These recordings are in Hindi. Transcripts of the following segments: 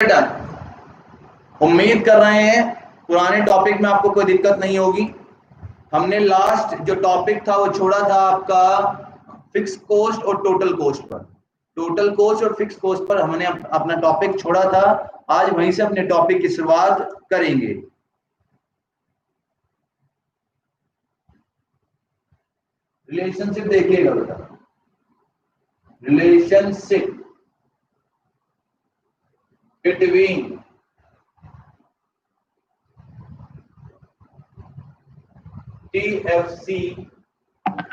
बेटा उम्मीद कर रहे हैं पुराने टॉपिक में आपको कोई दिक्कत नहीं होगी। हमने लास्ट जो टॉपिक था वो छोड़ा था आपका फिक्स कॉस्ट और total cost per. Total cost और फिक्स कॉस्ट पर हमने अपना टॉपिक छोड़ा था। आज वहीं से अपने टॉपिक की शुरुआत करेंगे। रिलेशनशिप देखिएगा बेटा, रिलेशनशिप बिटवीन टीएफसी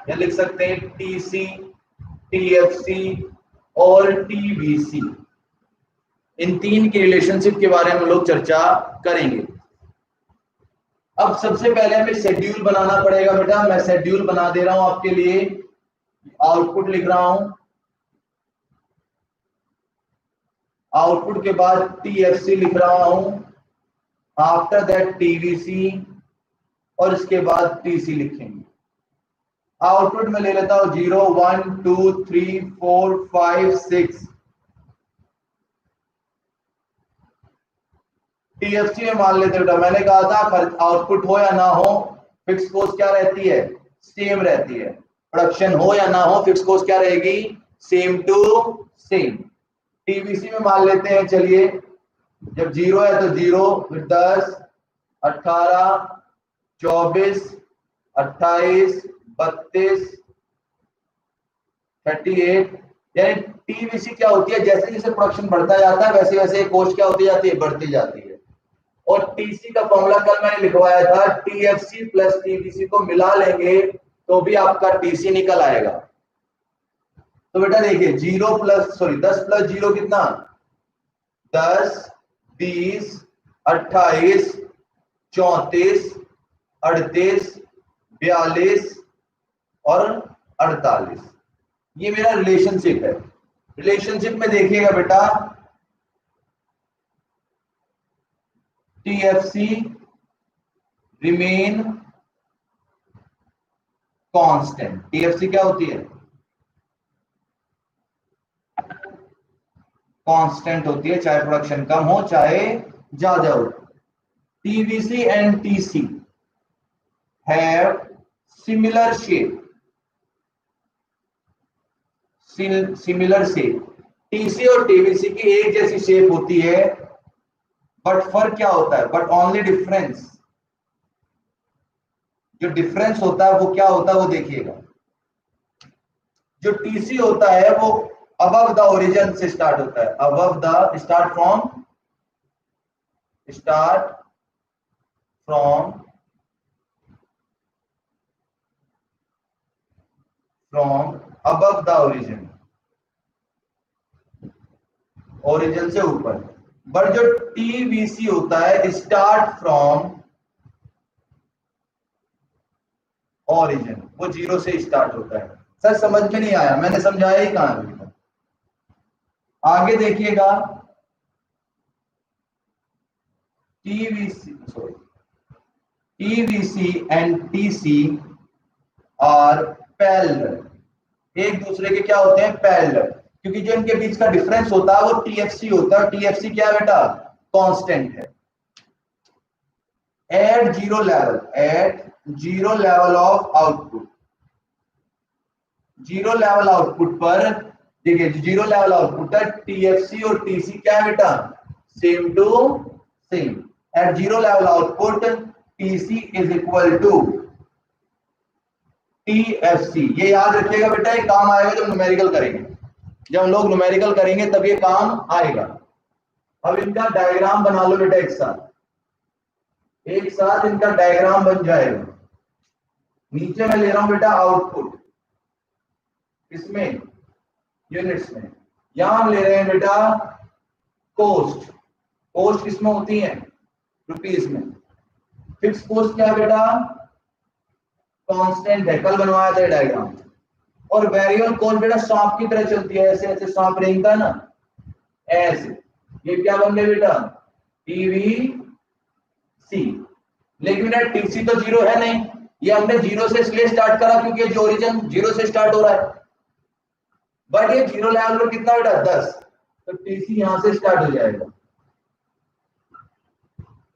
या लिख सकते हैं टीसी, टीएफसी और टीवीसी, इन तीन की रिलेशनशिप के बारे में हम लोग चर्चा करेंगे। अब सबसे पहले हमें शेड्यूल बनाना पड़ेगा बेटा। मैं शेड्यूल बना दे रहा हूं आपके लिए, आउटपुट लिख रहा हूं, आउटपुट के बाद टीएफसी लिख रहा हूं, आफ्टर दैट टीवीसी और इसके बाद टीसी लिखेंगे। आउटपुट में ले लेता हूं 0 1 2 3 4 5 6। टीएफसी में मान लेते बेटा, मैंने कहा था आउटपुट हो या ना हो फिक्स कॉस्ट क्या रहती है, सेम रहती है। प्रोडक्शन हो या ना हो फिक्स कॉस्ट क्या रहेगी, सेम टू सेम। टीवीसी में मान लेते हैं, चलिए जब 0 है तो 0, फिर 10 18 24 28 32 38। यानी टीवीसी क्या होती है, जैसे जैसे प्रोडक्शन बढ़ता जाता है वैसे वैसे कॉस्ट क्या होती जाती है, बढ़ती जाती है। और टीसी का फॉर्मूला कल मैंने लिखवाया था, टीएफसी प्लस टीवीसी को मिला लेंगे तो भी आपका टीसी निकल आएगा। तो बेटा देखिए 10 प्लस 0 कितना, 10 20 28 34 38 42 और 48। ये मेरा रिलेशनशिप है। रिलेशनशिप में देखिएगा बेटा, टीएफसी रिमेन कांस्टेंट। टीएफसी क्या होती है, कांस्टेंट होती है, चाहे प्रोडक्शन कम हो चाहे ज्यादा हो। TVC and TC have similar shape, similar shape. TC और टीवीसी की एक जैसी शेप होती है, बट फर्क क्या होता है, बट ओनली डिफरेंस, जो डिफरेंस होता है वो क्या होता है वो देखिएगा। जो टीसी होता है वो अबव द ओरिजिन से स्टार्ट होता है, above the start from above the origin से ऊपर। बट जो टीवीसी होता है स्टार्ट फ्रॉम ओरिजिन, वो 0 से स्टार्ट होता है। सर समझ में नहीं आया, मैंने समझाया ही कहां अभी तक। आगे देखिएगा, TVC and TC are parallel. एक दूसरे के क्या होते हैं, पैरेलल, क्योंकि जो इनके बीच का डिफरेंस होता है वो टीएफसी होता है। टीएफसी क्या है बेटा, कांस्टेंट है। At zero level of output, zero level output पर देखिए, जीरो लेवल आउटपुट पर टीएफसी और टीसी क्या है बेटा, same to same. At zero level output TC is equal to TFC. ये याद रखिएगा बेटा, ये काम आएगा जब न्यूमेरिकल करेंगे। जब हम लोग न्यूमेरिकल करेंगे तब ये काम आएगा। अब इनका डायग्राम बना लो बेटा, एक साथ इनका डायग्राम बन जाएगा। नीचे मैं ले रहा हूं बेटा आउटपुट, इसमें यूनिट्स में, यहां हम ले रहे हैं बेटा कॉस्ट। कॉस्ट किसमें होती है, रुपीस में। फिक्स कॉस्ट क्या है बेटा, कांस्टेंट है, कल बनवाया था डायग्राम। और वेरिएबल कॉस्ट बेटा सांप की तरह चलती है, ऐसे ऐसे सांप रेंगता है ना, ऐसे। ये क्या बन गया बेटा, टीवीसी। लेकिन बेटा टीसी तो 0 है नहीं, ये हमने 0 से इसलिए स्टार्ट करा क्योंकि जो ओरिजिन 0 से स्टार्ट हो रहा है। बट ये 0 लेवल पर कितना बेटा, 10, तो टीसी यहां से स्टार्ट हो जाएगा।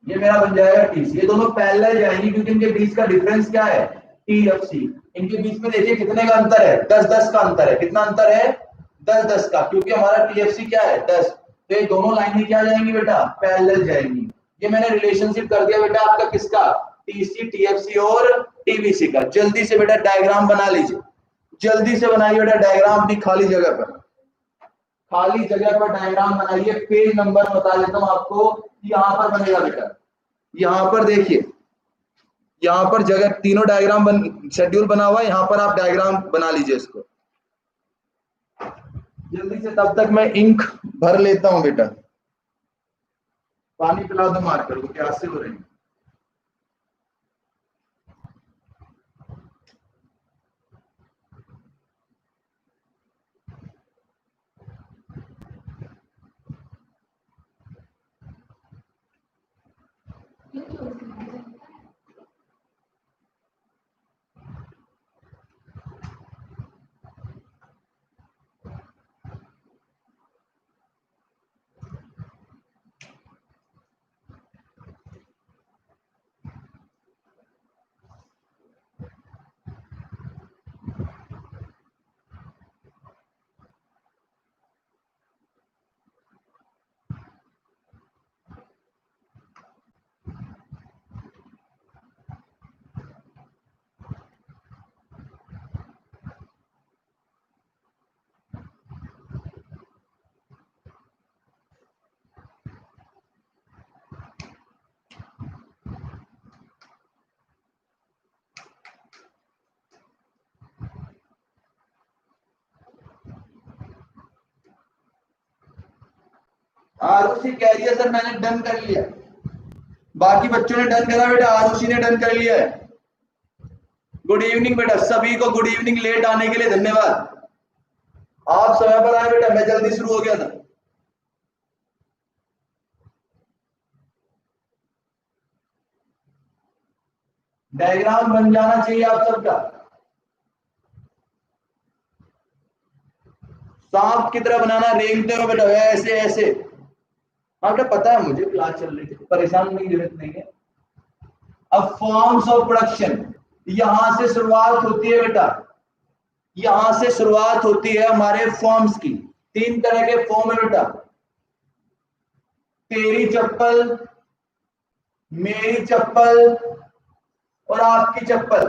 ये मेरा बन जाएगा टीसी। ये दोनों पैरेलल जाएंगी क्योंकि इनके बीच का डिफरेंस क्या है, टीएफसी। इनके बीच में देखिए कितने का अंतर है, 10-10 का अंतर है। कितना अंतर है, 10-10 का, क्योंकि हमारा टीएफसी क्या है 10। तो ये दोनों लाइनें क्या जाएंगी बेटा, पैरेलल जाएंगी। ये मैंने रिलेशनशिप कर दिया बेटा आपका किसका, टीसी, टीएफसी और टीवीसी का। जल्दी से बेटा डायग्राम बना लीजिए, जल्दी से बनाइए बेटा डायग्राम अपनी खाली जगह पर, खाली जगह पर डायग्राम बनाइए। पेज नंबर बता देता हूं आपको, यहां पर बनेगा बेटा। यहां पर देखिए, यहां पर जगह तीनों डायग्राम शेड्यूल बना हुआ है, यहां पर आप डायग्राम बना लीजिए इसको जल्दी से। तब तक मैं इंक भर लेता हूं बेटा। पानी पिला दो मार्कर को, प्यास से हो रही है। आरुषि कह रही है सर मैंने डन कर लिया, बाकी बच्चों ने डन करा बेटा, आरुषि ने डन कर लिया है। गुड इवनिंग बेटा, सभी को गुड इवनिंग। लेट आने के लिए धन्यवाद, आप समय पर आए बेटा, मैं जल्दी शुरू हो गया था। डायग्राम बन जाना चाहिए आप सबका। सांप की तरह बनाना, रेंगते हुए बेटा, ऐसे ऐसे। हाँ बेटा पता है मुझे, क्लास चल रही थी, परेशान होने की जरूरत नहीं है। अब फॉर्म्स ऑफ प्रोडक्शन, यहां से शुरुआत होती है बेटा, यहां से शुरुआत होती है हमारे फॉर्म्स की। 3 तरह के फॉर्म है बेटा, तेरी चप्पल, मेरी चप्पल और आपकी चप्पल।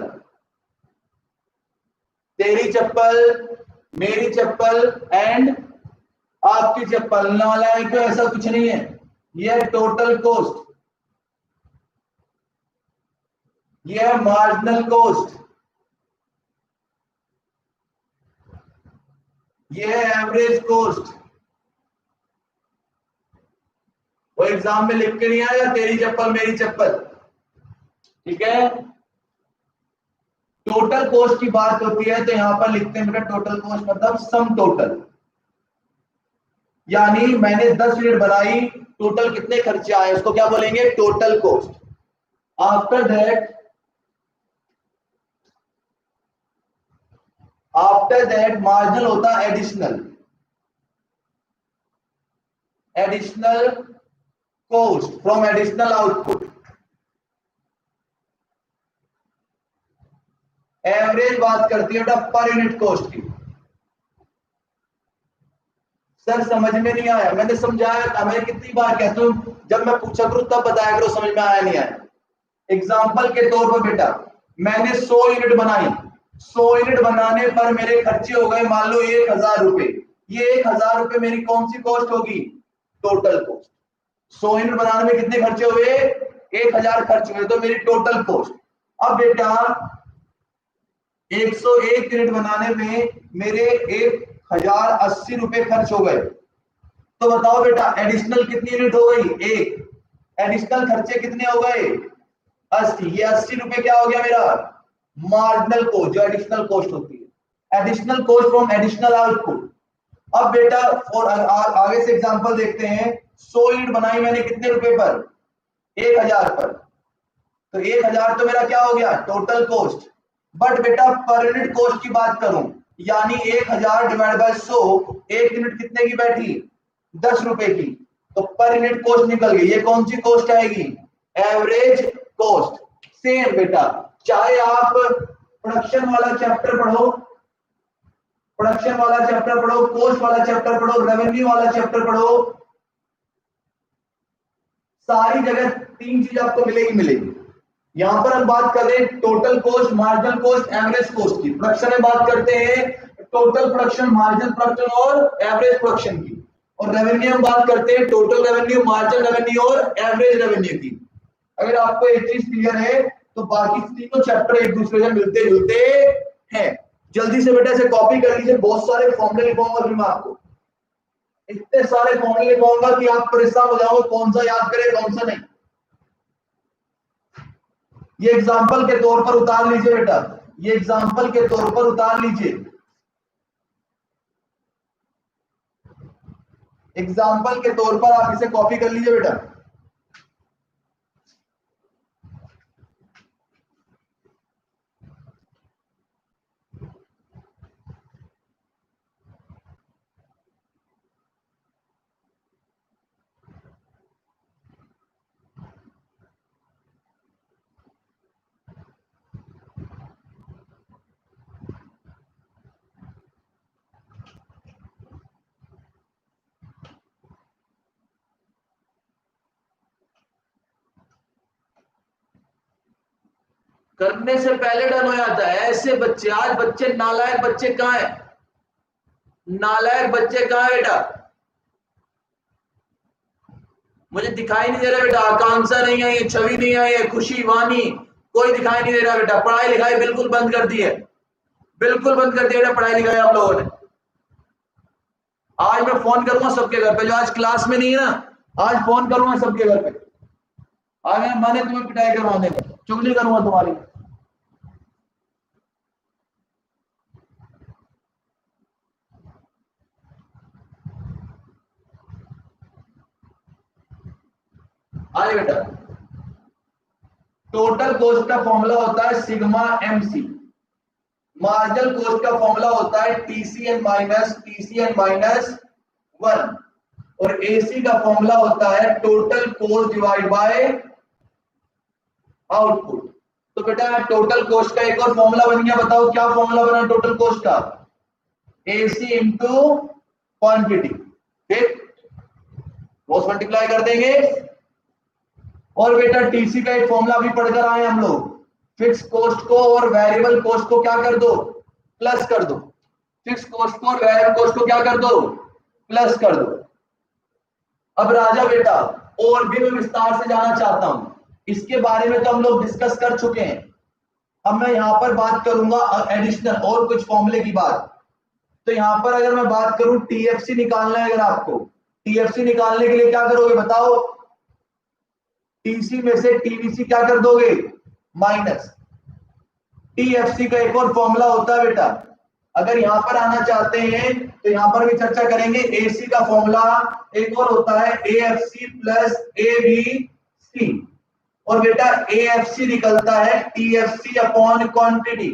तेरी चप्पल, मेरी चप्पल एंड आपकी चप्पल। नालायक, ऐसा कुछ नहीं है, यह टोटल कॉस्ट, यह है मार्जिनल कॉस्ट, यह है एवरेज कॉस्ट। वो एग्जाम में लिख के नहीं आया तेरी चप्पल मेरी चप्पल, ठीक है। टोटल कॉस्ट की बात होती है तो यहां पर लिखते हैं बेटा टोटल कॉस्ट मतलब सम टोटल, यानी मैंने 10 यूनिट बनाई, टोटल कितने खर्चे आए उसको क्या बोलेंगे, total cost. After that marginal होता है additional, additional cost from additional output. Average बात करती है बेटा पर यूनिट कॉस्ट की। सर समझ में नहीं आया, मैंने समझाया था, मैं कितनी बार कहता हूं, जब मैं पूछा करूं तब बताया करो समझ में आया नहीं आया। एग्जाम्पल के तौर पर बेटा मैंने 100 यूनिट बनाई, 100 यूनिट बनाने पर मेरे खर्चे हो गए मान लो 1000 रुपए। ये 1000 रुपए मेरी कौन सी कॉस्ट होगी, टोटल कॉस्ट। 100 यूनिट बनाने में कितने खर्चे हुए, 1000 खर्च हुए, तो मेरी टोटल कॉस्ट। अब बेटा 101 यूनिट बनाने में मेरे 1080 रुपए खर्च हो गए, तो बताओ बेटा एडिशनल कितनी यूनिट हो गई, 1। एडिशनल खर्चे कितने हो गए, 80। ये 80 रुपए क्या हो गया मेरा, मार्जिनल कॉस्ट, जो एडिशनल कॉस्ट होती है, additional cost from additional output. अब बेटा और आगे से एग्जांपल देखते हैं। 100 यूनिट बनाई मैंने कितने रुपए पर, 1000 पर, तो 1000 तो मेरा क्या हो गया, टोटल कॉस्ट। बट बेटा पर यूनिट कॉस्ट की बात करूं, यानी 1000 डिवाइड बाय 100, एक यूनिट कितने की बैठी, 10 रुपए की, तो पर यूनिट कॉस्ट निकल गई। ये कौन सी कॉस्ट आएगी, एवरेज कॉस्ट। सेम बेटा, चाहे आप प्रोडक्शन वाला चैप्टर पढ़ो, प्रोडक्शन वाला चैप्टर पढ़ो, कॉस्ट वाला चैप्टर पढ़ो, रेवेन्यू वाला चैप्टर पढ़ो, सारी जगह तीन चीज आपको मिलेगी मिलेगी। यहां पर हम बात कर रहे हैं total cost, marginal cost, average cost की। प्रोडक्शन में बात करते हैं टोटल प्रोडक्शन, मार्जिनल प्रोडक्शन और एवरेज प्रोडक्शन की। और रेवेन्यू में बात करते हैं टोटल रेवेन्यू, मार्जिनल रेवेन्यू और एवरेज रेवेन्यू की। अगर आपको एक चीज क्लियर है तो बाकी तीनों चैप्टर एक दूसरे से मिलते जुलते हैं। जल्दी से बेटा इसे कॉपी कर लीजिए, बहुत सारे फॉर्मूले लिखवाऊंगा फिर मैं आपको, इतने सारे फॉर्मूले लिखवाऊंगा कि आप परेशान हो जाओगे कौन सा याद करे कौन सा नहीं। ये एग्जाम्पल के तौर पर उतार लीजिए बेटा, ये एग्जाम्पल के तौर पर उतार लीजिए, एग्जाम्पल के तौर पर आप इसे कॉपी कर लीजिए बेटा। करने से पहले डन हो जाता है ऐसे बच्चे। आज बच्चे नालायक बच्चे कहां है, नालायक बच्चे कहां है बेटा? मुझे दिखाई नहीं दे रहा बेटा, आकांक्षा नहीं आई है, छवि नहीं आई है, खुशी, वानी, कोई दिखाई नहीं दे रहा बेटा। पढ़ाई लिखाई बिल्कुल बंद कर दी है, बिल्कुल बंद कर दिया बेटा पढ़ाई लिखाई आप लोगों ने। आज मैं फोन करूंगा सबके घर पे, जो आज क्लास में नहीं है ना, आज फोन करूंगा सबके घर पे। आज मेरा मन है तुम्हें पिटाई करवाने का, चुगली करूंगा तुम्हारी। आए बेटा, टोटल कॉस्ट का फॉर्मूला होता है सिग्मा एमसी, मार्जिनल कॉस्ट का फॉर्मूला होता है टीसीएन माइनस 1, और एसी का फॉर्मूला होता है total cost divide by output. तो बेटा टोटल कॉस्ट का एक और फॉर्मूला बन गया, बताओ क्या फॉर्मूला बना टोटल कॉस्ट का? एसी इंटू क्वांटिटी, ठीक, क्रॉस मल्टीप्लाई कर देंगे। और बेटा टीसी का एक फॉर्मूला भी पढ़कर आए हम लोग, फिक्स कॉस्ट को और वेरिएबल कॉस्ट को क्या कर दो, प्लस कर दो। फिक्स कॉस्ट को और वेरिएबल कॉस्ट को क्या कर दो, प्लस कर दो। अब राजा बेटा और भी मैं विस्तार से जाना चाहता हूं, इसके बारे में तो हम लोग डिस्कस कर चुके हैं। अब मैं यहां पर बात करूंगा एडिशनल और कुछ फॉर्मूले की बात। तो यहां पर अगर मैं बात करूं टीएफसी निकालना है, अगर आपको टीएफसी निकालने के लिए क्या करोगे बताओ? टीसी में से टीवीसी क्या कर दोगे, माइनस। टीएफसी का एक और फॉर्मूला होता है बेटा, अगर यहां पर आना चाहते हैं तो यहां पर भी चर्चा करेंगे। एसी का फॉर्मूला एक और होता है एएफसी प्लस एबीसी, और बेटा एएफसी निकलता है टीएफसी अपॉन क्वांटिटी,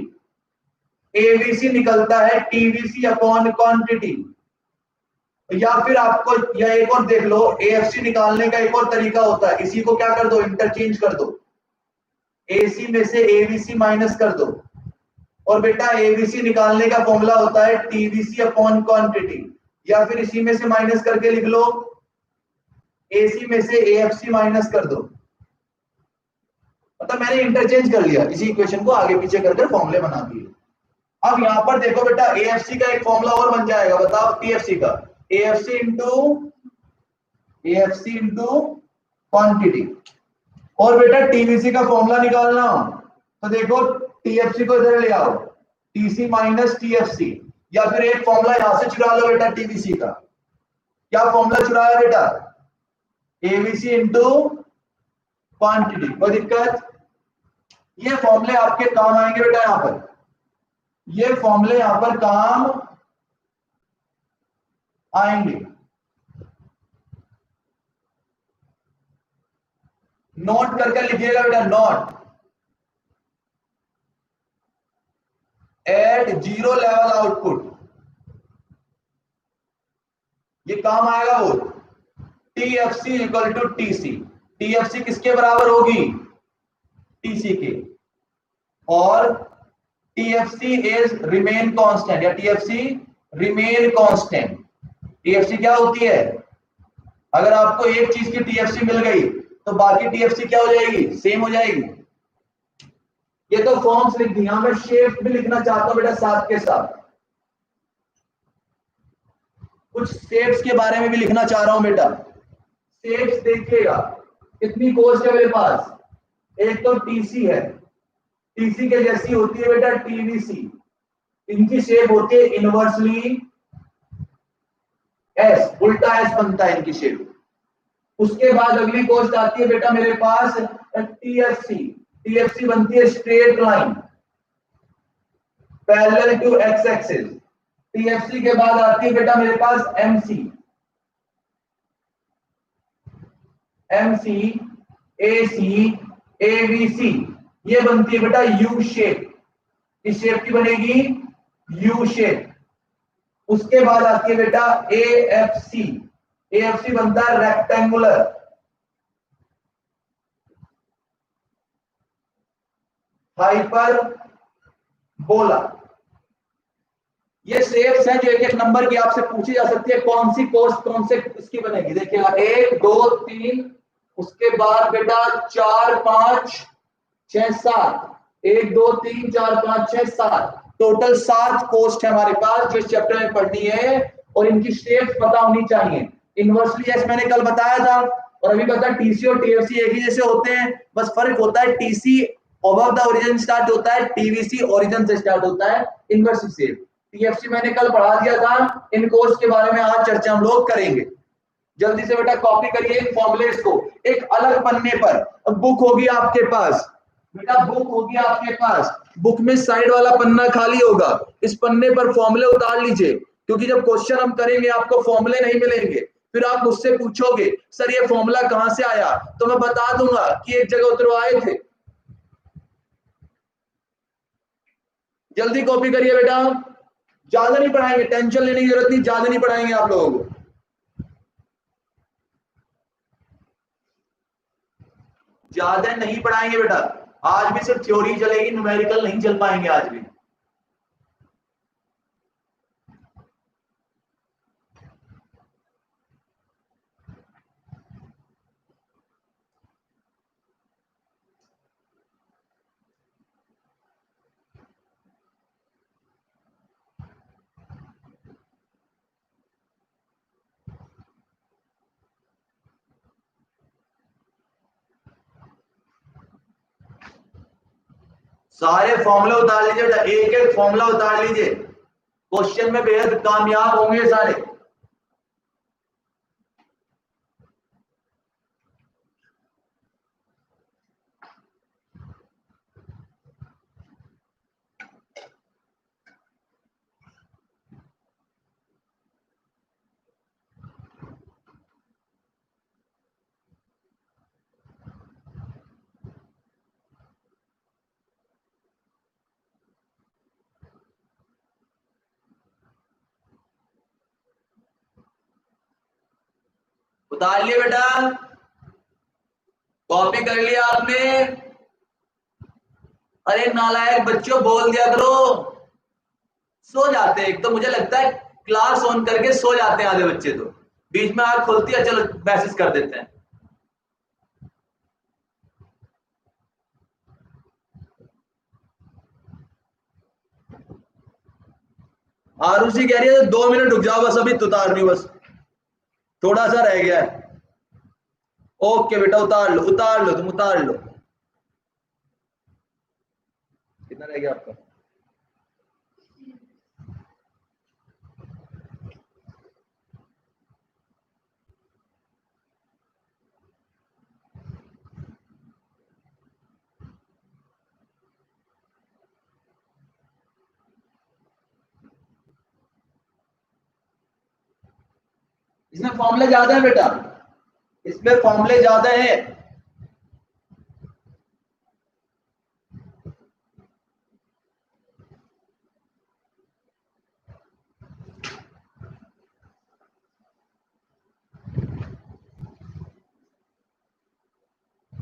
एबीसी निकलता है टीवीसी अपॉन क्वांटिटी। या फिर आपको या एक और देख लो, एएफसी निकालने का एक और तरीका होता है, इसी को क्या कर दो, इंटरचेंज कर दो, एसी में से एबीसी माइनस कर दो। और बेटा एबीसी निकालने का फॉर्मूला होता है टीवीसी अपॉन क्वांटिटी, या फिर इसी में से माइनस करके लिख लो, एसी में से एएफसी माइनस कर दो। मतलब मैंने इंटरचेंज कर लिया, इसी इक्वेशन को आगे पीछे करके फॉर्मूले बना दिए। अब यहां पर देखो बेटा एएफसी का एक फॉर्मूला और बन जाएगा, बताओ टीएफसी का, एएफसी इंटू क्वांटिटी। और बेटा टीवीसी का फॉर्मूला निकालना, तो देखो टीएफसी को इधर ले आओ, टीसी माइनस टीएफसी, या फिर एक फॉर्मूला यहां से चुरा लो बेटा टीवीसी का। क्या फॉर्मूला चुराया बेटा? ABC into quantity. कोई दिक्कत? ये फॉर्मूले आपके काम आएंगे बेटा, यहां पर ये फॉर्मूले यहां पर काम आएंगे। नोट करके लिखिएगा बेटा, note at zero level output, ये काम आएगा वो TFC equal to TC. TFC किसके बराबर होगी? टीसी के। और टीएफसी इज रिमेन कांस्टेंट, या टीएफसी रिमेन कांस्टेंट। टीएफसी क्या होती है? अगर आपको एक चीज की टीएफसी मिल गई तो बाकी टीएफसी क्या हो जाएगी? सेम हो जाएगी। ये तो फॉर्म्स लिख दी, यहां मैं शेप भी लिखना चाहता हूं बेटा साथ के साथ, कुछ शेप्स के बारे में भी लिखना चाह रहा हूं बेटा। शेप्स देखिएगा, कितनी कोर्स है मेरे पास? एक तो टीसी है, टीसी के जैसी होती है बेटा टीवीसी, इनकी शेप होती है इनवर्सली एस, उल्टा एस बनता है इनकी शेप। उसके बाद अगली कोस्ट आती है बेटा मेरे पास टीएफसी, टीएफसी बनती है straight line parallel to X axis. TFC के बाद आती है बेटा मेरे पास एमसी, एमसी, एसी, एबीसी, ये बनती है बेटा यू शेप। इस शेप की बनेगी यू शेप। उसके बाद आती है बेटा एएफसी, एएफसी बनता है रेक्टेंगुलर, हाइपर बोला। ये शेप्स हैं जो एक एक नंबर की आपसे पूछी जा सकती है, कौन सी कोस्ट कौन से इसकी बनेगी। देखिएगा 1 2 3, उसके बाद बेटा 4 5 6 7, 1 2 3 4 5 6 7, टोटल 7 कोस्ट है हमारे पास जो इस चैप्टर में पढ़नी है, और इनकी शेप्स पता होनी चाहिए। इनवर्सली एस मैंने कल बताया था, और अभी पता टीसी और टीएफसी एक ही जैसे होते हैं, बस फर्क होता है TC over the origin start होता है, टीवीसी ओरिजिन से स्टार्ट होता है। इनवर्स शेप टीएफसी मैंने कल पढ़ा दिया था, इन कोर्स के बारे में आज चर्चा हम लोग करेंगे। जल्दी से बेटा कॉपी करिए इन फॉर्मुलेट्स को एक अलग पन्ने पर। बुक होगी आपके पास बेटा, बुक होगी आपके पास, बुक में साइड वाला पन्ना खाली होगा, इस पन्ने पर फॉर्मूले उतार लीजिए, क्योंकि जब क्वेश्चन हम करेंगे आपको फॉर्मूले नहीं मिलेंगे, फिर आप मुझसे पूछोगे सर ये फॉर्मूला कहां से आया, तो मैं बता दूंगा कि एक जगह उतरवाए थे। जल्दी कॉपी करिए बेटा, ज्यादा नहीं पढ़ाएंगे, टेंशन लेने की जरूरत नहीं, ज्यादा नहीं पढ़ाएंगे आप लोगों को, ज्यादा नहीं पढ़ाएंगे बेटा। आज भी सिर्फ थ्योरी चलेगी, न्यूमेरिकल नहीं चल पाएंगे आज भी। सारे फॉर्मूले उतार लीजिए बेटा, एक एक फॉर्मूला उतार लीजिए, क्वेश्चन में बेहद कामयाब होंगे सारे। उतार लिए बेटा, कॉपी कर लिया आपने? अरे नालायक बच्चों बोल दिया करो, सो जाते हैं। एक तो मुझे लगता है क्लास ऑन करके सो जाते हैं आधे बच्चे, तो बीच में आंख खुलती है चलो मैसेज कर देते हैं। आरुषि कह रही है 2 मिनट रुक जाओ बस, अभी उतार रही हूं, बस थोड़ा सा रह गया है। ओके बेटा उतार लो, उतार लो, तुम उतार लो। कितना रह गया आपका? इसमें फॉर्मूले ज्यादा है बेटा, इसमें फॉर्मूले ज्यादा है।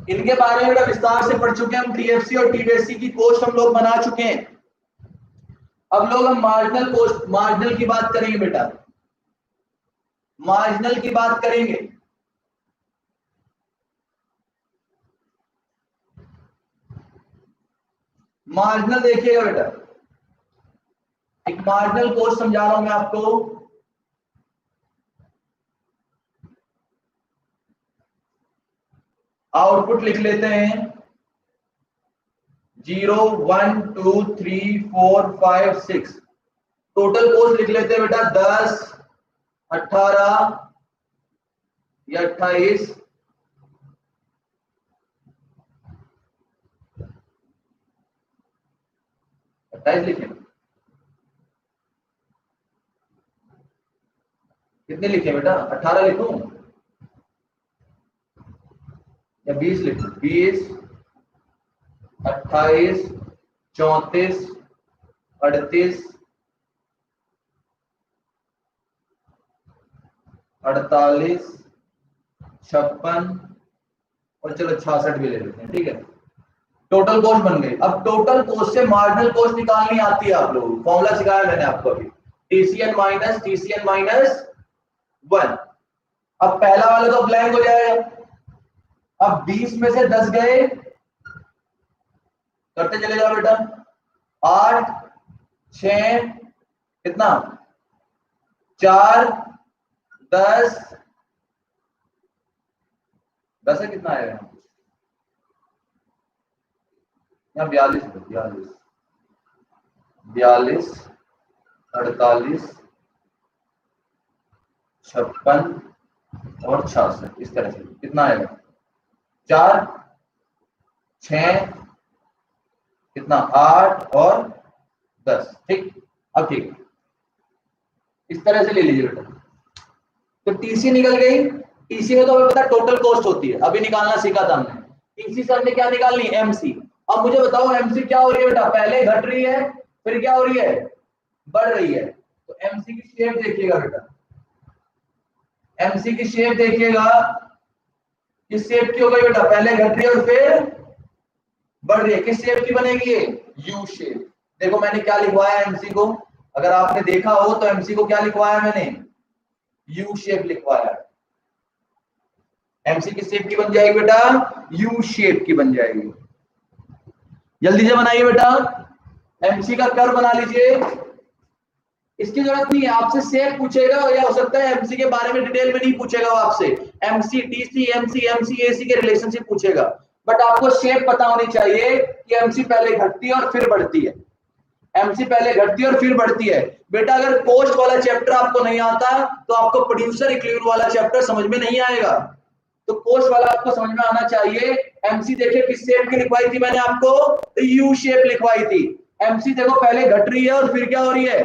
इनके बारे में विस्तार से पढ़ चुके हैं हम। टीएफसी और टीवीएससी की कोस्ट हम लोग बना चुके हैं। अब लोग हम मार्जिनल कोस्ट, मार्जिनल की बात करेंगे बेटा, मार्जिनल की बात करेंगे। मार्जिनल देखिएगा बेटा, एक मार्जिनल कोस्ट समझा रहा हूं मैं आपको। आउटपुट लिख लेते हैं 0 1 2 3 4 5 6। टोटल कोस्ट लिख लेते हैं बेटा 10 18 या 28 28 लिखे, कितने लिखे बेटा? 18 लिखूं या 20 लिखूं? 20 28 34 38 48 56 और चलो 66 भी ले लेते हैं, ठीक है। टोटल कॉस्ट बन गई। अब टोटल कॉस्ट से मार्जिनल कॉस्ट निकालनी आती है आप लोगों को, फॉर्मूला सिखाया मैंने आपको अभी, टीसीएन माइनस 1। अब पहला वाला तो ब्लैंक हो जाएगा। अब 20 में से 10 गए, करते चले जाओ बेटा, 8 6 कितना 4 10 10 है, कितना आएगा यहाँ? 42 42 42 48 56 और 66, इस तरह से कितना आएगा? 4 6 कितना 8 और 10, ठीक। अब ठीक, इस तरह से ले लीजिए बेटा। तो टीसी निकल गई। टीसी में तो हमें पता टोटल कॉस्ट होती है, अभी निकालना सीखा था हमने। टीसी से हमने क्या निकालनी? एमसी। अब मुझे बताओ एमसी क्या हो रही है बेटा? पहले घट रही है, फिर क्या हो रही है? बढ़ रही है। तो एमसी की शेप देखिएगा बेटा, एमसी की शेप देखिएगा, किस शेप की हो गई बेटा? पहले घट रही है और फिर बढ़ रही है। किस शेप की बनेगी ये? U shape. देखो मैंने क्या लिखवाया एमसी को, अगर आपने देखा हो तो एमसी को क्या लिखवाया मैंने? यू शेप लिखवाया। एमसी किस शेप की बन जाएगी बेटा? यू शेप की बन जाएगी। जल्दी से बनाइए बेटा, एमसी का कर्व बना लीजिए। इसकी जरूरत नहीं है, आपसे शेप पूछेगा या हो सकता है एमसी के बारे में डिटेल में नहीं पूछेगा वो आपसे, MC TC MC MC AC के रिलेशनशिप पूछेगा। बट आपको शेप पता होनी चाहिए कि एमसी पहले घटती है और फिर बढ़ती है, एमसी पहले घटती है और फिर बढ़ती है। बेटा अगर कोस्ट वाला चैप्टर आपको नहीं आता तो आपको प्रोड्यूसर इक्विलिब्रियम वाला चैप्टर समझ में नहीं आएगा। तो कोस्ट वाला आपको समझ में आना चाहिए। एमसी देखिए किस शेप की लिखवाई थी मैंने आपको? यू शेप लिखवाई थी। एमसी देखो पहले घट रही है और फिर क्या हो रही है?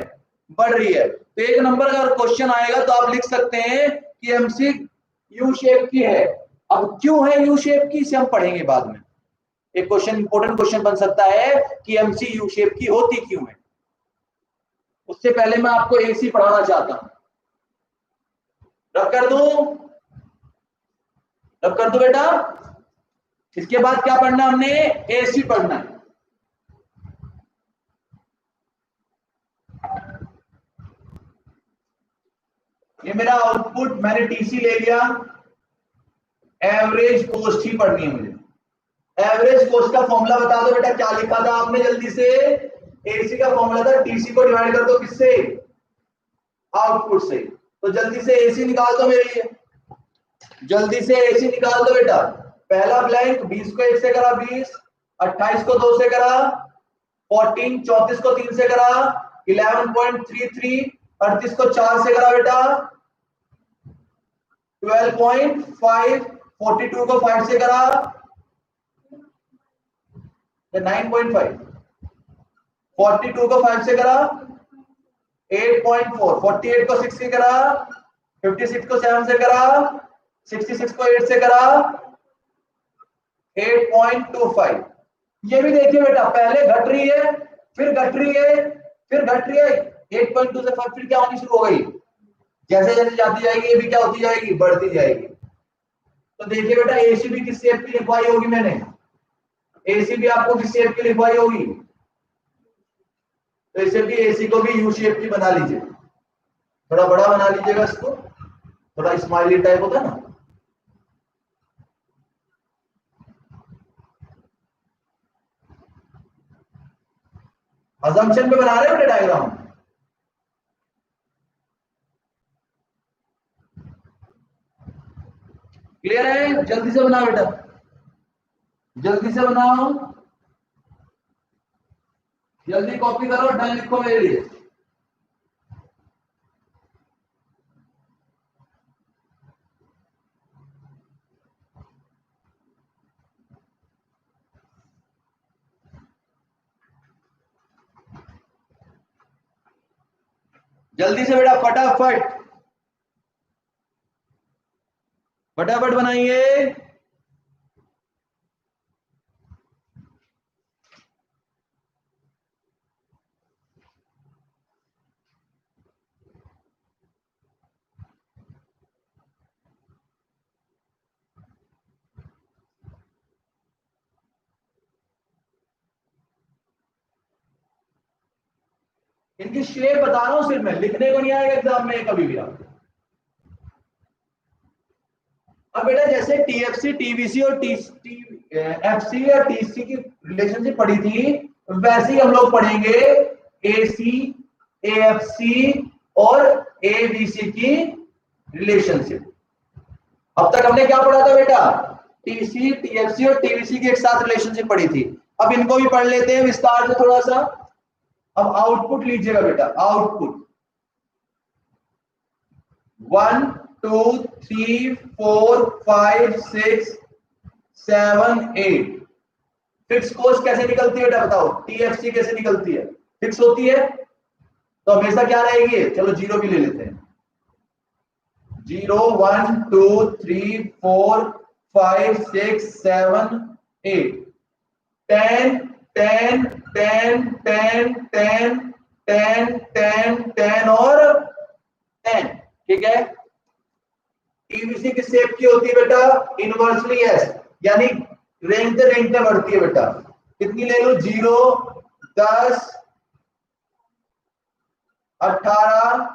बढ़ रही है। तो एक नंबर का क्वेश्चन आएगा तो आप लिख सकते हैं कि एमसी यू शेप की है। अब क्यों है यू शेप की, इसे हम पढ़ेंगे बाद में। एक क्वेश्चन, इंपॉर्टेंट क्वेश्चन बन सकता है कि एमसी यू शेप की होती क्यों है। उससे पहले मैं आपको एसी पढ़ाना चाहता हूं। रब कर दूं? रब कर दूं बेटा? इसके बाद क्या पढ़ना हमने? एसी पढ़ना है। ये मेरा आउटपुट, मैंने टीसी ले लिया। एवरेज कोस्ट ही पढ़नी है मुझे। एवरेज कोस्ट का फॉर्मूला बता दो बेटा, क्या लिखा था आपने जल्दी से? एसी का फॉर्मूला था टीसी को डिवाइड कर दो किससे? आउटपुट से। तो जल्दी से एसी निकाल दो मेरे लिए, जल्दी से एसी निकाल दो बेटा। पहला ब्लैंक, 20 को 1 से करा 20, 28 को 2 से करा 14, 34 को 3 से करा 11.33, 38 को 4 से करा बेटा 12.5, 42 को 5 से करा 9.5, 42 को 5 से करा 8.4, 48 को 6 से करा 56 को 7 से करा 66 को 8 से करा 8.25। ये भी देखिए बेटा, पहले घट रही है, फिर घट रही है, फिर घट रही है 8.2 से फिर क्या होनी शुरू हो गई? जैसे जैसे जाती जाएगी ये भी क्या होती जाएगी? बढ़ती जाएगी। तो देखिए बेटा एसी भी किस शेप की लिखवाई होगी मैंने, एसी भी आपको किस शेप की लिखवाई होगी, तो इसे भी एसी को भी यू शेप की बना लीजिए, थोड़ा बड़ा बना लीजिएगा इसको, थोड़ा स्माइली टाइप होता है ना। अजम्पशन पे बना रहे हो बेटा डायग्राम, क्लियर है? जल्दी से बनाओ बेटा, जल्दी से बनाओ, जल्दी कॉपी करो, डन लिखो मेरे लिए। जल्दी से बेटा फटाफट, फटाफट बनाइए। इनकी शेप बता रहा हूं सिर्फ मैं, लिखने को नहीं आएगा एग्जाम में कभी भी आप। अब बेटा जैसे टीएफसी टीवीसी और एफसी या टीसी की रिलेशनशिप पढ़ी थी, वैसे ही हम लोग पढ़ेंगे एसी एएफसी और एबीसी की रिलेशनशिप। अब तक हमने क्या पढ़ा था बेटा, टीसी टीएफसी और टीवीसी की एक साथ रिलेशनशिप पढ़ी थी। अब इनको भी पढ़ लेते हैं विस्तार से थोड़ा सा। अब आउटपुट लीजिएगा बेटा, आउटपुट 1 2 3 4 5 6 7 8 फिक्स कॉस्ट कैसे निकलती है बेटा बताओ, टीएफसी कैसे निकलती है, फिक्स होती है तो हमेशा क्या रहेगी, चलो जीरो भी ले लेते हैं, 0 1 2 3 4 5 6 7 8 10 10 10 10 10 10 10 10 और 10, ठीक है। टीवीसी किस शेप की होती है बेटा, इनवर्सली एस, यानी रेंगते बढ़ती है बेटा। कितनी ले लो, 0 10 18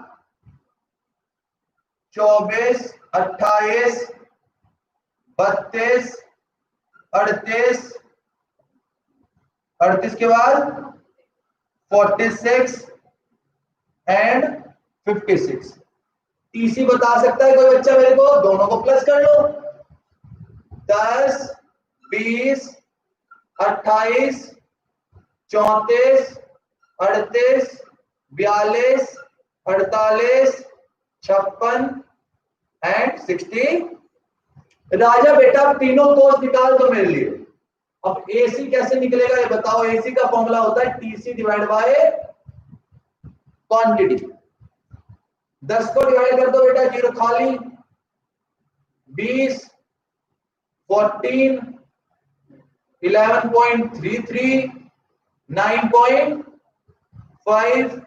24 28 32 38 38 के बाद 46 एंड 56। टीसी बता सकता है कोई बच्चा मेरे को, दोनों को प्लस कर लो, 10 20 28 34 38 42 48 56 एंड 60। राजा बेटा तीनों कोस निकाल दो मेरे लिए। अब एसी कैसे निकलेगा ये बताओ, एसी का फॉर्मूला होता है टीसी डिवाइड बाय क्वांटिटी। 10 को डिवाइड कर दो बेटा, 0 खाली, 20 14 11.33 9.5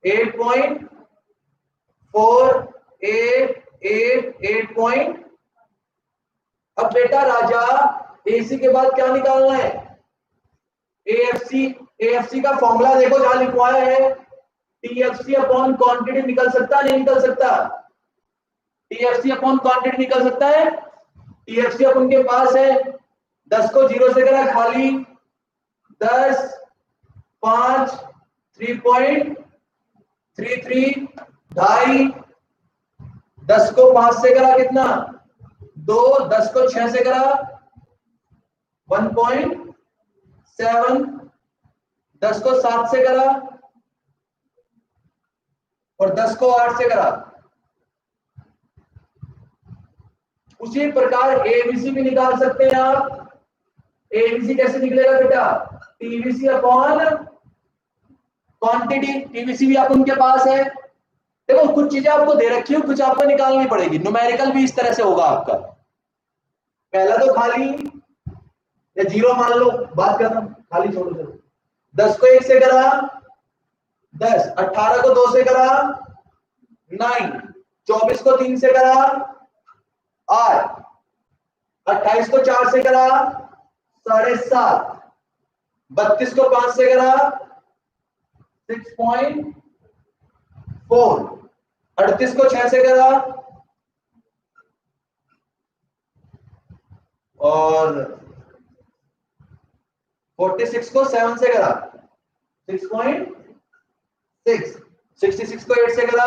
8.4 8 8 8 अब बेटा राजा एसी के बाद क्या निकालना है, एएफसी। एएफसी का फॉर्मूला देखो जहां लिखवाया है, टीएफसी अपॉन क्वांटिटी निकल सकता है नहीं निकल सकता, टीएफसी अपॉन क्वांटिटी निकल सकता है, टीएफसी अपन के पास है। 10 को 0 से करा खाली, 10 5 3.33 ढाई, 10 को 5 से करा कितना 2, 10 को 6 से करा 1.7, 10 को 7 से करा और 10 को 8 से करा। उसी प्रकार एबीसी भी निकाल सकते हैं आप। एबीसी कैसे निकलेगा बेटा, टीवीसी अपॉन क्वांटिटी, टीवीसी भी आप उनके पास है। देखो कुछ चीजें आपको दे रखी है, कुछ आपको निकालनी पड़ेगी, न्यूमेरिकल भी इस तरह से होगा आपका। पहला तो खाली या 0 मान लो, बात कर रहा हूं, खाली छोड़ो दो। 10 को 1 से करा 10, 18 को 2 से करा 9, 24 को 3 से करा 8, 28 को 4 से करा 7.5, 32 को 5 से करा 6.4, 38 को 6 से करा और 46 को 7 से करा 6.6, 66 को 8 से करा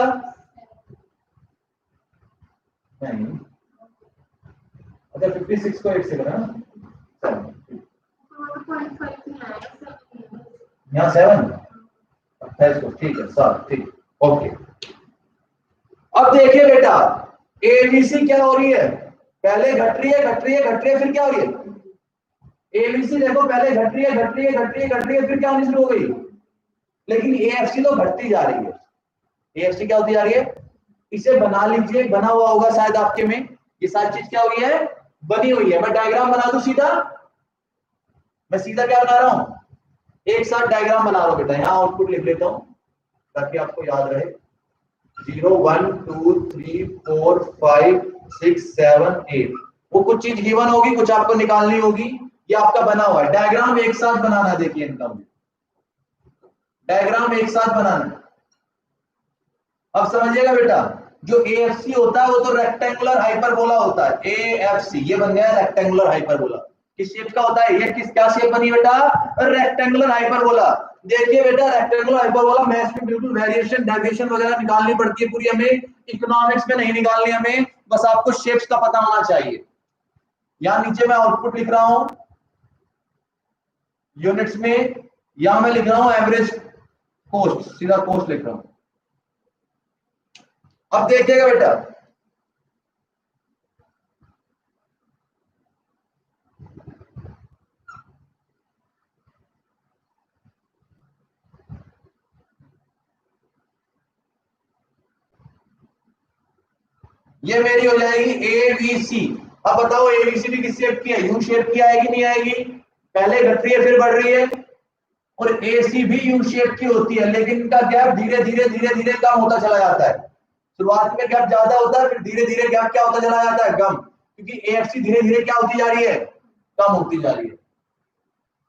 नहीं, अच्छा 56 को 8 से करा यहाँ 7, 28 को, ठीक है सर, ठीक, ओके। अब देखिए बेटा एबीसी क्या हो रही है, पहले घट रही है घट रही है घट रही है, फिर क्या हो रही है एबीसी, देखो पहले घट रही है घट रही है घट रही है घट रही है, फिर क्या होनी शुरू हो गई, लेकिन एएफसी तो घटती जा रही है। एएफसी क्या होती जा रही है, इसे बना लीजिए, बना हुआ होगा शायद आपके में, ये सारी चीज क्या हुई है, बनी हुई है। मैं डायग्राम बना दूं सीधा, मैं सीधा क्या बना रहा हूं, एक साथ डायग्राम बना रहा हूं बेटा, यहां आउटपुट लिख लेता हूं ताकि आपको याद रहे। 0 1 2 3 4 5 6 7 8, वो कुछ चीज गिवन होगी, कुछ आपको निकालनी होगी, ये आपका बना हुआ है। डायग्राम एक साथ बनाना, देखिए इनका डायग्राम एक साथ बनाना। अब समझिएगा बेटा, जो एएफसी होता है वो तो रेक्टेंगुलर हाइपरबोला होता है। एएफसी ये बन गया रेक्टेंगुलर हाइपरबोला। किस शेप का होता है ये, किस क्या शेप बनी बेटा, रेक्टेंगुलर हाइपरबोला। देखिए बेटा रेक्टेंगुलर हाइपरबोला मैथ्स में बिल्कुल वेरिएशन डेविएशन वगैरह निकालनी पड़ती है पूरी, हमें इकोनॉमिक्स में नहीं निकालनी, हमें बस आपको शेप्स का पता होना चाहिए। यहां नीचे मैं आउटपुट लिख रहा हूं यूनिट्स में, यहां मैं लिख रहा हूं एवरेज कॉस्ट, सीधा कॉस्ट लिख रहा हूं। अब देखिएगा बेटा, ये मेरी हो जाएगी एबीसी। अब बताओ एबीसी भी किस शेप की है, यू शेप की आएगी नहीं आएगी, पहले घट रही है फिर बढ़ रही है, और एसी भी यू शेप की होती है, लेकिन इनका गैप धीरे धीरे धीरे धीरे कम होता चला जाता है। शुरुआत में गैप ज्यादा होता है, फिर धीरे धीरे गैप क्या होता चला जाता है, कम, क्योंकि एएफसी धीरे धीरे क्या होती जा रही है, कम होती जा रही है।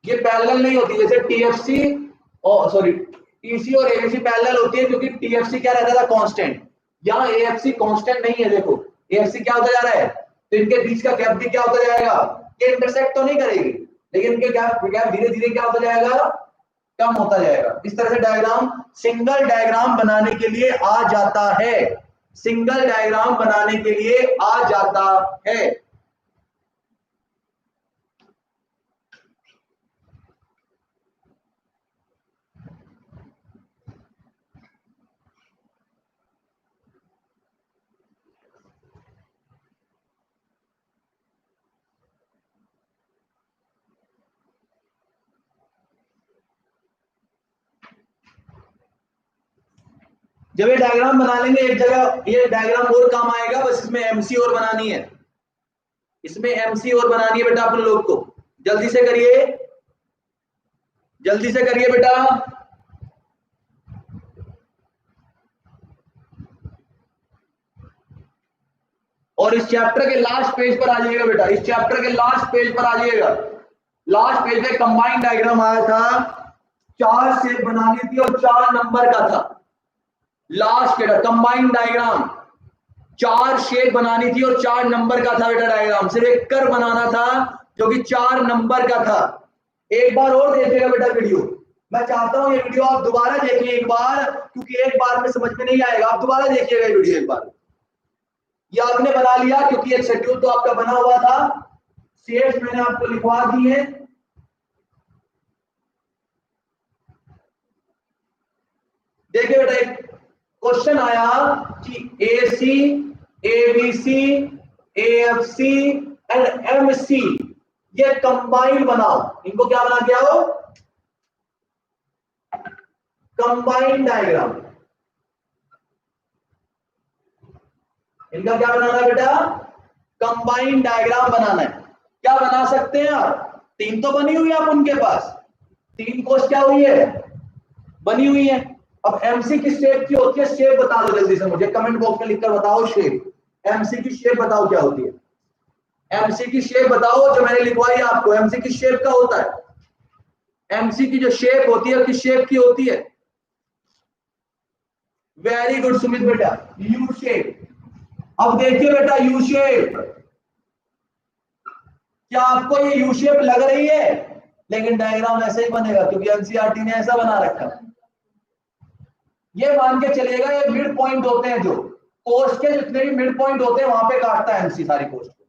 ये पैरेलल नहीं होती, जैसे टीएफसी और सॉरी टीसी और एबीसी पैरेलल होती है, क्योंकि टीएफसी क्या रहता था, कांस्टेंट। यहाँ एएफसी कांस्टेंट नहीं है, देखो एएफसी क्या होता जा रहा है, तो इनके बीच का गैप भी क्या होता जाएगा, ये इंटरसेक्ट तो नहीं करेगी, लेकिन इनके गैप धीरे धीरे क्या होता जाएगा, कम होता जाएगा। इस तरह से डायग्राम, सिंगल डायग्राम बनाने के लिए आ जाता है, सिंगल डायग्राम बनाने के लिए आ जाता है। जब ये डायग्राम बना लेंगे एक जगह, ये डायग्राम और काम आएगा, बस इसमें एमसी और बनानी है, इसमें एमसी और बनानी है बेटा अपन लोग को। जल्दी से करिए, जल्दी से करिए बेटा। और इस चैप्टर के लास्ट पेज पर आ जाइएगा बेटा, इस चैप्टर के लास्ट पेज पर आ जाइएगा। लास्ट पेज पे कंबाइंड डायग्राम आया था, 4 शेप बनानी थी और 4 नंबर का था। लास्ट के कंबाइंड डायग्राम 4 शेप बनानी थी और 4 नंबर का था बेटा डायग्राम, सिर्फ एक कर बनाना था जो कि 4 नंबर का था। एक बार और देखिएगा बेटा वीडियो, मैं चाहता हूं ये वीडियो आप दोबारा देखिए एक बार, क्योंकि एक बार में समझ में नहीं आएगा, आप दोबारा देखिएगा ये वीडियो एक बार। ये आपने बना लिया क्योंकि एक शेड्यूल तो आपका बना हुआ था, शेप्स मैंने आपको लिखवा दी है। देखिए बेटा एक क्वेश्चन आया कि AC, ABC, AFC and MC ये कंबाइन बनाओ, इनको क्या बना के आओ, कंबाइन डायग्राम। इनका क्या बनाना है बेटा, कंबाइन डायग्राम बनाना है। क्या बना सकते हैं आप, 3 तो बनी हुई है आप उनके पास, 3 कोर्स क्या हुई है, बनी हुई है। अब एमसी किस शेप की होती है, शेप बता दो जल्दी से मुझे, कमेंट बॉक्स में लिखकर बताओ शेप, एमसी की शेप बताओ क्या होती है। एमसी की शेप बताओ जो मैंने लिखवाई है आपको। एमसी की शेप का होता है, एमसी की जो शेप होती है किस शेप की होती है? वेरी गुड सुमित बेटा, यू शेप। अब देखिए बेटा यू शेप, क्या आपको ये यू शेप लग रही है? लेकिन डायग्राम ऐसे ही बनेगा क्योंकि एनसीईआरटी ने ऐसा बना रखा है। ये मान के चलिएगा ये मिड पॉइंट होते हैं, जो कोस्ट के जितने भी मिड पॉइंट होते हैं वहां पे काटता है एमसी सारी कोस्ट को।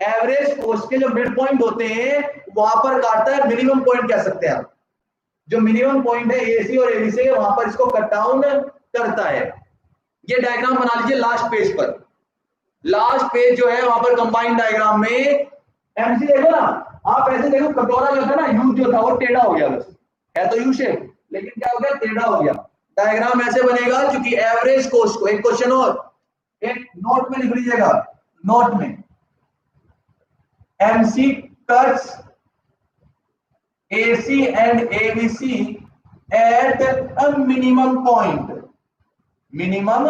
एवरेज कोस्ट के जो मिड पॉइंट होते हैं वहां पर काटता है, मिनिमम पॉइंट कह सकते हैं आप। जो मिनिमम पॉइंट है एसी और एबीसी वहां पर इसको कट डाउन करता है। ये डायग्राम बना लीजिए लास्ट पेज पर। लास्ट पेज जो है वहां पर कंबाइंड डायग्राम में एमसी देखो ना, आप ऐसे देखो कटोरा जो था ना, यू जो था वो टेढ़ा हो गया, बस है तो यू शेप लेकिन क्या हो गया, टेढ़ा हो गया। डायग्राम ऐसे बनेगा क्योंकि एवरेज कोस्ट को, एक क्वेश्चन और एक नोट में लिख लीजिएगा, नोट में MC cuts AC and ABC at a minimum point। Minimum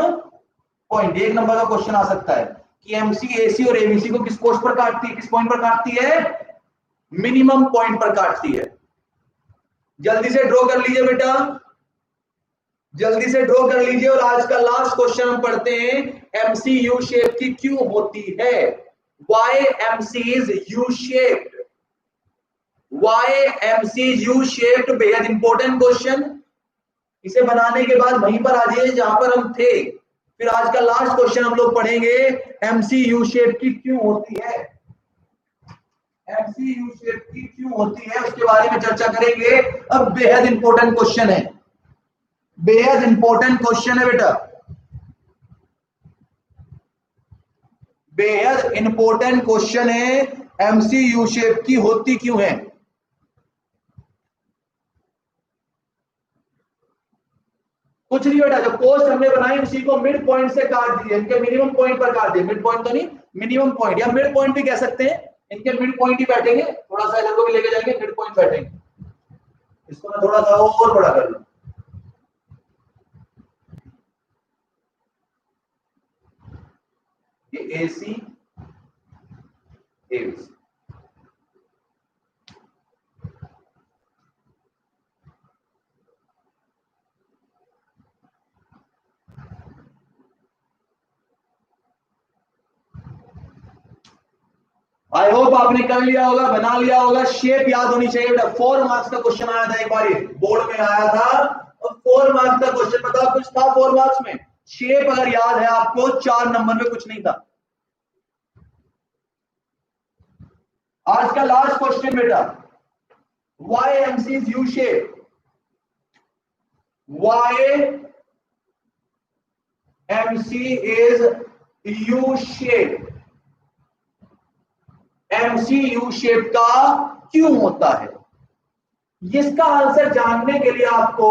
point, एक नंबर का क्वेश्चन आ सकता है कि MC AC और ABC को किस कोस्ट पर काटती है, किस पॉइंट पर काटती है? मिनिमम पॉइंट पर काटती है। जल्दी से ड्रॉ कर लीजिए बेटा, जल्दी से ड्रॉ कर लीजिए। और आज का लास्ट क्वेश्चन हम पढ़ते हैं, MC U शेप की क्यों होती है? Why MC is U shaped? Why MC is U shaped? बेहद इंपॉर्टेंट क्वेश्चन। इसे बनाने के बाद वहीं पर आ जाइए जहां पर हम थे। फिर आज का लास्ट क्वेश्चन हम लोग पढ़ेंगे, MC U शेप की क्यों होती है? MC U शेप की क्यों होती है उसके बारे में चर्चा करेंगे। अब बेहद इंपॉर्टेंट क्वेश्चन है, बेहद इंपॉर्टेंट क्वेश्चन है बेटा, बेहद इंपॉर्टेंट क्वेश्चन है। MC U शेप की होती क्यों है? कुछ नहीं बेटा, जो कोस्ट हमने बनाई उसी को मिड पॉइंट से काट दिए, इनके मिनिमम पॉइंट पर काट दिए। मिड पॉइंट तो नहीं, मिनिमम पॉइंट या मिड पॉइंट भी कह सकते हैं। इनके मिड पॉइंट ही बैठेंगे, थोड़ा सा इधर को भी लेके जाएंगे, मिड पॉइंट बैठेंगे। इसको मैं थोड़ा सा और बड़ा कर लूं, ये AC ABC। आई होप आपने कर लिया होगा, बना लिया होगा। शेप याद होनी चाहिए बेटा। 4 मार्क्स का क्वेश्चन आया था एक बार, बोर्ड में आया था, और 4 मार्क्स का क्वेश्चन बताओ कुछ था 4 मार्क्स में? शेप अगर याद है आपको 4 नंबर में कुछ नहीं था। आज का लास्ट क्वेश्चन बेटा, why MC is U shape? Why MC is U shape? MC U shape का क्यों होता है? इसका आंसर जानने के लिए आपको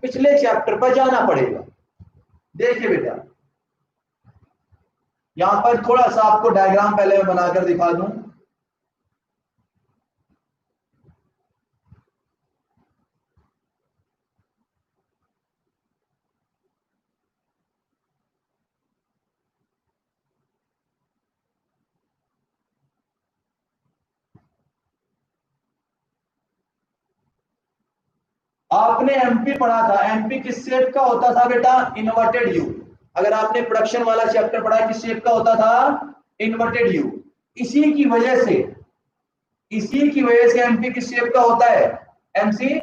पिछले चैप्टर पर जाना पड़ेगा। देखिए बेटा, यहां पर थोड़ा सा आपको डायग्राम पहले मैं बनाकर दिखा दूं। आपने एमपी पढ़ा था, एमपी किस शेप का होता था बेटा? Inverted you. अगर आपने प्रोडक्शन वाला चैप्टर पढ़ा, किस शेप का होता था? Inverted you. इसी की वजह से, इसी की वजह से एमपी किस शेप का होता है? एमसी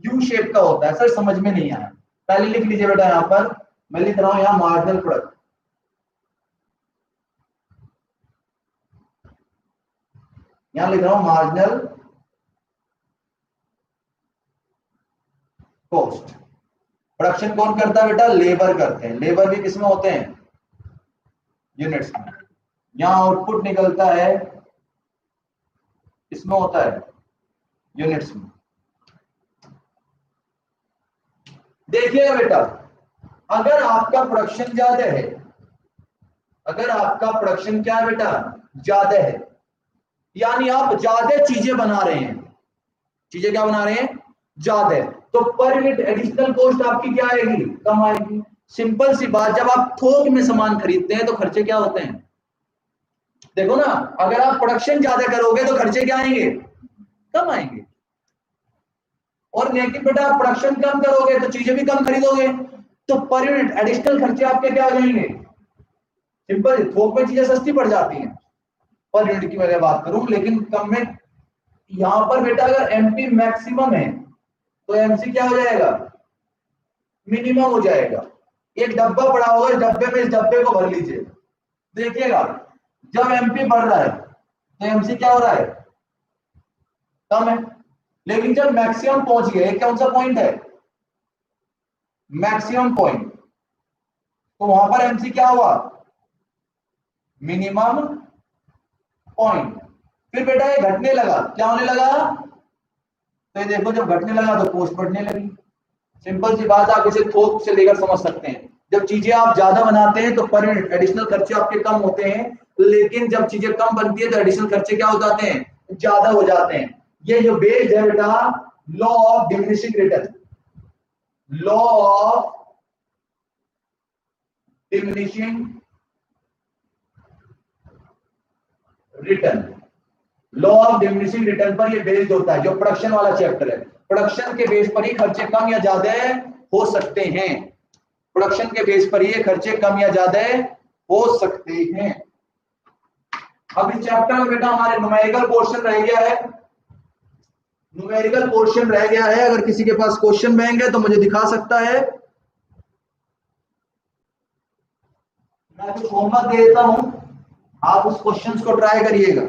यू शेप का होता है। सर समझ में नहीं आया, पहले लिख लीजिए बेटा। यहां पर मैं लिख रहा हूं, यहां मार्जिनल प्रोडक्ट, यहां लिख रहा हूं मार्जिनल कॉस्ट। प्रोडक्शन कौन करता है बेटा? लेबर करते हैं। लेबर भी किसमें होते हैं? यूनिट्स में। यहां आउटपुट निकलता है, किसमें होता है? यूनिट्स में। देखिएगा बेटा, अगर आपका प्रोडक्शन ज्यादा है, अगर आपका प्रोडक्शन क्या है बेटा? ज्यादा है, यानी आप ज्यादा चीजें बना रहे हैं। चीजें क्या बना रहे हैं? ज्यादा, तो पर यूनिट एडिशनल कॉस्ट आपकी क्या आएगी? कम आएगी। सिंपल सी बात, जब आप थोक में सामान खरीदते हैं तो खर्चे क्या होते हैं? देखो ना, अगर आप प्रोडक्शन ज्यादा करोगे तो खर्चे क्या आएंगे, कम आएंगे। और लेकिन बेटा आप प्रोडक्शन कम करोगे तो चीजें भी कम खरीदोगे, तो पर यूनिट एडिशनल खर्चे आपके क्या हो जाएंगे, सिंपल, थोक में चीजें सस्ती पड़ जाती हैं। पर यूनिट की मैं बात करूं, लेकिन कम में, यहां पर बेटा अगर एमपी मैक्सिमम है तो एमसी क्या हो जाएगा, मिनिमम हो जाएगा। एक डब्बा पड़ा होगा, इस डब्बे में, इस डब्बे को भर लीजिए, देखिएगा जब एमपी बढ़ रहा है तो एमसी क्या हो रहा है, कम है। लेकिन जब मैक्सिमम पहुंच गए, कौन सा पॉइंट है, मैक्सिमम पॉइंट, तो वहां पर एमसी क्या हुआ, मिनिमम पॉइंट। फिर बेटा ये घटने लगा, क्या होने लगा, तो ये देखो जब घटने लगा तो कॉस्ट बढ़ने लगी। सिंपल सी बात, आप इसे थोक से लेकर समझ सकते हैं। जब चीजें आप ज्यादा बनाते हैं तो पर यूनिट एडिशनल खर्चे आपके कम होते हैं, लेकिन जब चीजें कम बनती है तो एडिशनल खर्चे क्या हो जाते हैं, ज्यादा हो जाते हैं। ये जो बेस्ड है बेटा law of diminishing return, law of diminishing return, law of diminishing return पर ये बेस्ड होता है, जो प्रोडक्शन वाला चैप्टर है। प्रोडक्शन के बेस पर ही खर्चे कम या ज्यादा हो सकते हैं, प्रोडक्शन के बेस पर ये खर्चे कम या ज्यादा हो सकते हैं। अब इस चैप्टर में बेटा हमारे न्यूमेरिकल पोर्शन रह गया है, न्यूमेरिकल पोर्शन रह गया है। अगर किसी के पास क्वेश्चन रहेंगे तो मुझे दिखा सकता है, मैं कुछ होमवर्क दे देता हूं, आप उस क्वेश्चंस को ट्राई करिएगा।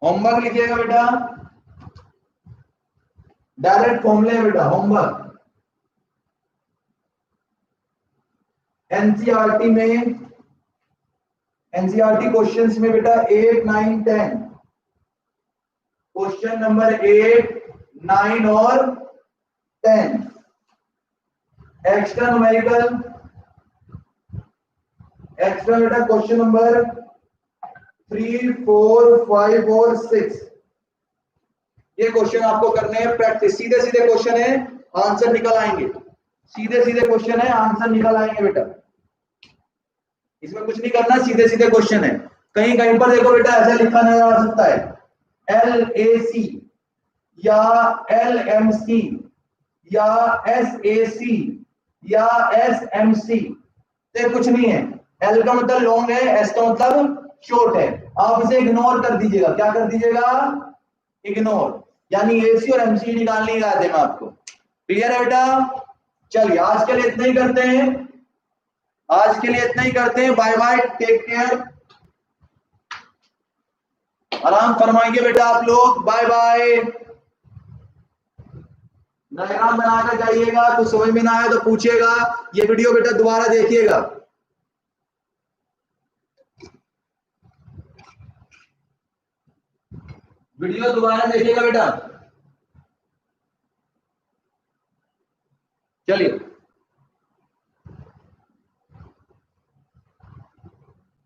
होमवर्क लिखिएगा बेटा, डायरेक्ट फॉर्मूले बेटा, होमवर्क एनसीईआरटी में, एनसीईआरटी क्वेश्चंस में बेटा 8, 9, 10, क्वेश्चन नंबर 8, 9 और 10, एक्स्ट्रा न्यूमेरिकल, एक्स्ट्रा बेटा क्वेश्चन नंबर 3, 4, 5 और 6, ये क्वेश्चन आपको करने हैं प्रैक्टिस। सीधे सीधे क्वेश्चन है, आंसर निकल आएंगे, सीधे सीधे क्वेश्चन है, आंसर निकल आएंगे बेटा, इसमें कुछ नहीं करना, सीधे सीधे क्वेश्चन है। कहीं कहीं पर देखो बेटा ऐसा लिखा नजर आ सकता है LAC या LMC या SAC या SMC, तो कुछ नहीं है। L का मतलब लॉन्ग है, S का मतलब शॉर्ट है, आप इसे इग्नोर कर दीजिएगा। क्या कर दीजिएगा, इग्नोर, यानी AC और MC निकालने का है आपको। क्लियर है बेटा, चलिए आज के लिए इतना ही करते हैं, आज के लिए इतना ही करते हैं। बाय बाय, टेक केयर, आराम फरमाएंगे बेटा आप लोग, बाय बाय। डायग्राम बनाकर जाइएगा, कुछ समझ में ना आए तो पूछिएगा, ये वीडियो बेटा दोबारा देखिएगा। वीडियो दोबारा देखिएगा बेटा, चलिए।